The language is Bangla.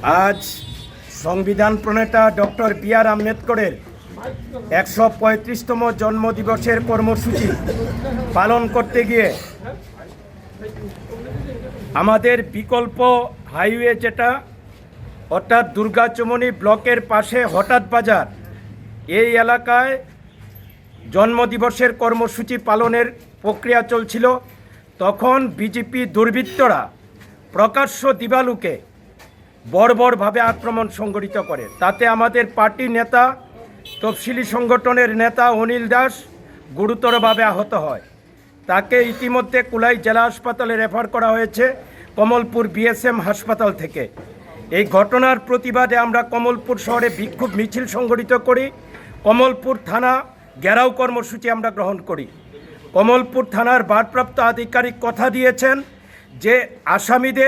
আজ সংবিধান প্রণেতা ডক্টর বি.আর. আম্বেদকরের 135তম জন্মদিবসের কর্মসূচি পালন করতে গিয়ে আমাদের বিকল্প হাইওয়ে যেটা অর্থাৎ দুর্গাচমনি ব্লকের পাশে হঠাৎ বাজার এই এলাকায় জন্মদিবসের কর্মসূচি পালনের প্রক্রিয়া চলছিল। তখন বিজেপি দুর্বৃত্তরা প্রকাশ্য দিবালুকে বর্বরভাবে আক্রমণ সংঘটিত করে। তাতে আমাদের পার্টি নেতা তফসিলি সংগঠনের নেতা অনিল দাস গুরুতরভাবে আহত হয়। তাকে ইতিমধ্যে কুলাই জেলা হাসপাতালে রেফার করা হয়েছে কমলপুর বিএসএম হাসপাতাল থেকে। এই ঘটনার প্রতিবাদে আমরা কমলপুর শহরে বিক্ষোভ মিছিল সংগঠিত করি। কমলপুর থানা ঘেরাও কর্মসূচি আমরা গ্রহণ করি। কমলপুর থানার ভারপ্রাপ্ত আধিকারিক কথা দিয়েছেন যে আসামিদের